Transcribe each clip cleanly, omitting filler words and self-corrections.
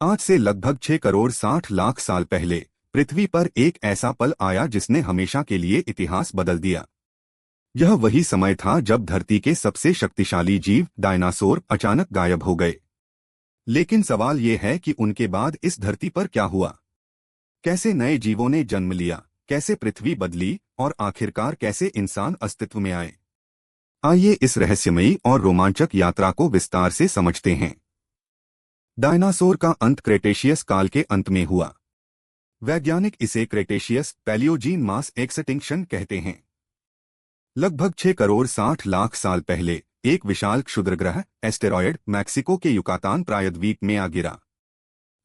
आज से लगभग 6 करोड़ 60 लाख साल पहले पृथ्वी पर एक ऐसा पल आया जिसने हमेशा के लिए इतिहास बदल दिया। यह वही समय था जब धरती के सबसे शक्तिशाली जीव डायनासोर अचानक गायब हो गए। लेकिन सवाल ये है कि उनके बाद इस धरती पर क्या हुआ, कैसे नए जीवों ने जन्म लिया, कैसे पृथ्वी बदली और आखिरकार कैसे इंसान अस्तित्व में आए। आइए इस रहस्यमयी और रोमांचक यात्रा को विस्तार से समझते हैं। डायनासोर का अंत क्रेटेशियस काल के अंत में हुआ। वैज्ञानिक इसे क्रेटेशियस पैलियोजीन मास एक्सटिंक्शन कहते हैं। लगभग 6 करोड़ 60 लाख साल पहले एक विशाल क्षुद्रग्रह एस्टेरॉयड मैक्सिको के युकातान प्रायद्वीप में आ गिरा।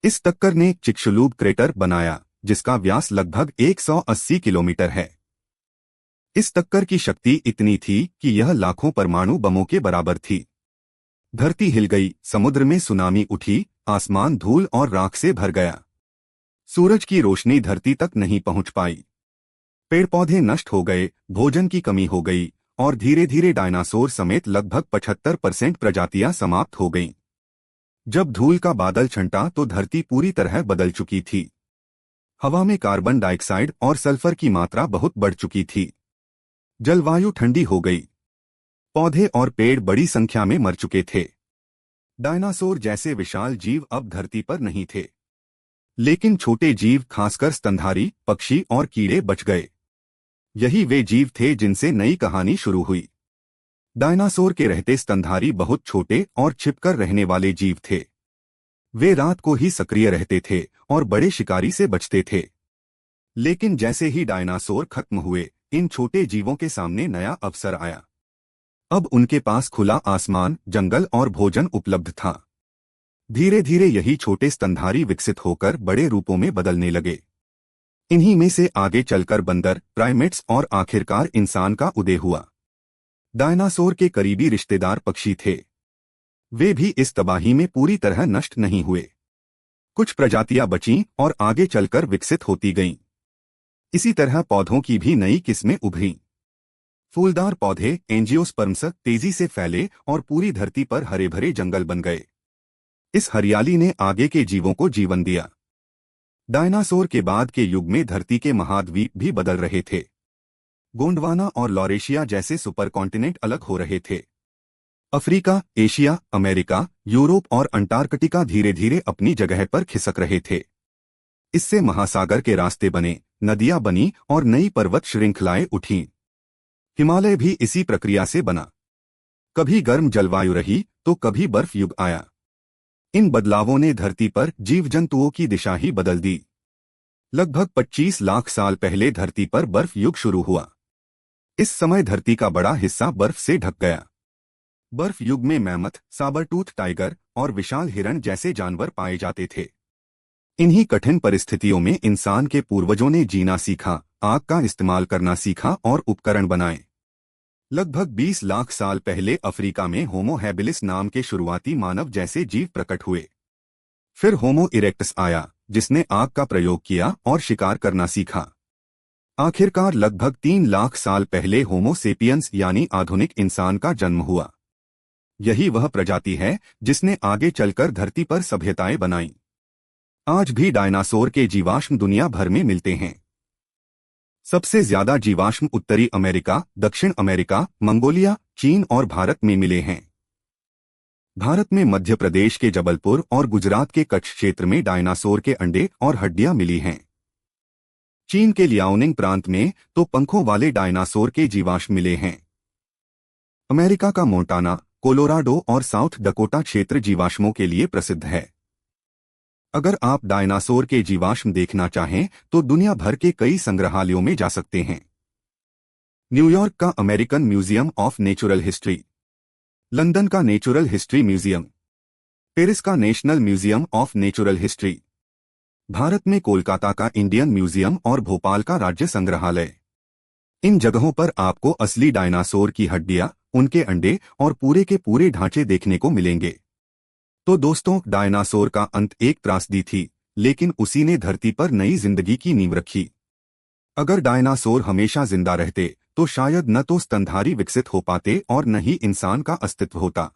इस टक्कर ने चिक्शुलूब क्रेटर बनाया जिसका व्यास लगभग 180 किलोमीटर है। इस टक्कर की शक्ति इतनी थी कि यह लाखों परमाणु बमों के बराबर थी। धरती हिल गई, समुद्र में सुनामी उठी, आसमान धूल और राख से भर गया। सूरज की रोशनी धरती तक नहीं पहुंच पाई। पेड़ पौधे नष्ट हो गए, भोजन की कमी हो गई और धीरे धीरे डायनासोर समेत लगभग 75% प्रजातियां समाप्त हो गईं। जब धूल का बादल छंटा तो धरती पूरी तरह बदल चुकी थी। हवा में कार्बन डाइऑक्साइड और सल्फर की मात्रा बहुत बढ़ चुकी थी। जलवायु ठंडी हो गई। पौधे और पेड़ बड़ी संख्या में मर चुके थे। डायनासोर जैसे विशाल जीव अब धरती पर नहीं थे। लेकिन छोटे जीव, खासकर स्तनधारी पक्षी और कीड़े बच गए। यही वे जीव थे जिनसे नई कहानी शुरू हुई। डायनासोर के रहते स्तनधारी बहुत छोटे और छिपकर रहने वाले जीव थे। वे रात को ही सक्रिय रहते थे और बड़े शिकारी से बचते थे। लेकिन जैसे ही डायनासोर खत्म हुए, इन छोटे जीवों के सामने नया अवसर आया। अब उनके पास खुला आसमान, जंगल और भोजन उपलब्ध था। धीरे धीरे यही छोटे स्तनधारी विकसित होकर बड़े रूपों में बदलने लगे। इन्हीं में से आगे चलकर बंदर, प्राइमेट्स और आखिरकार इंसान का उदय हुआ। डायनासोर के करीबी रिश्तेदार पक्षी थे। वे भी इस तबाही में पूरी तरह नष्ट नहीं हुए। कुछ प्रजातियां बचीं और आगे चलकर विकसित होती गईं। इसी तरह पौधों की भी नई किस्में उभरीं। फूलदार पौधे एंजियोस्पर्म्स तेजी से फैले और पूरी धरती पर हरे भरे जंगल बन गए। इस हरियाली ने आगे के जीवों को जीवन दिया। डायनासोर के बाद के युग में धरती के महाद्वीप भी बदल रहे थे। गोंडवाना और लॉरेशिया जैसे सुपर कॉन्टिनेंट अलग हो रहे थे। अफ्रीका, एशिया, अमेरिका, यूरोप और अंटार्कटिका धीरे धीरे अपनी जगह पर खिसक रहे थे। इससे महासागर के रास्ते बने, नदियां बनी और नई पर्वत श्रृंखलाएं उठीं। हिमालय भी इसी प्रक्रिया से बना। कभी गर्म जलवायु रही तो कभी बर्फ युग आया। इन बदलावों ने धरती पर जीव जंतुओं की दिशा ही बदल दी। लगभग 25 लाख साल पहले धरती पर बर्फ युग शुरू हुआ। इस समय धरती का बड़ा हिस्सा बर्फ से ढक गया। बर्फ युग में मैमथ, साबरटूथ टाइगर और विशाल हिरण जैसे जानवर पाए जाते थे। इन्हीं कठिन परिस्थितियों में इंसान के पूर्वजों ने जीना सीखा, आग का इस्तेमाल करना सीखा और उपकरण बनाए। लगभग 20 लाख साल पहले अफ्रीका में होमो हैबिलिस नाम के शुरुआती मानव जैसे जीव प्रकट हुए। फिर होमो इरेक्टस आया जिसने आग का प्रयोग किया और शिकार करना सीखा। आखिरकार लगभग 3 लाख साल पहले होमो सेपियंस यानी आधुनिक इंसान का जन्म हुआ। यही वह प्रजाति है जिसने आगे चलकर धरती पर सभ्यताएं बनाई। आज भी डायनासोर के जीवाश्म दुनिया भर में मिलते हैं। सबसे ज्यादा जीवाश्म उत्तरी अमेरिका, दक्षिण अमेरिका, मंगोलिया, चीन और भारत में मिले हैं। भारत में मध्य प्रदेश के जबलपुर और गुजरात के कच्छ क्षेत्र में डायनासोर के अंडे और हड्डियां मिली हैं। चीन के लियाओनिंग प्रांत में तो पंखों वाले डायनासोर के जीवाश्म मिले हैं। अमेरिका का मोंटाना, कोलोराडो और साउथ डकोटा क्षेत्र जीवाश्मों के लिए प्रसिद्ध है। अगर आप डायनासोर के जीवाश्म देखना चाहें तो दुनिया भर के कई संग्रहालयों में जा सकते हैं। न्यूयॉर्क का American museum of natural history, London का नेचुरल हिस्ट्री म्यूजियम, पेरिस का national museum of natural history, Bharat में कोलकाता का इंडियन म्यूजियम और भोपाल का राज्य संग्रहालय। इन जगहों पर आपको असली डायनासोर की हड्डियां, उनके अंडे और पूरे के पूरे ढांचे देखने को मिलेंगे। तो दोस्तों, डायनासोर का अंत एक त्रासदी थी, लेकिन उसी ने धरती पर नई जिंदगी की नींव रखी। अगर डायनासोर हमेशा जिंदा रहते तो शायद न तो स्तनधारी विकसित हो पाते और न ही इंसान का अस्तित्व होता।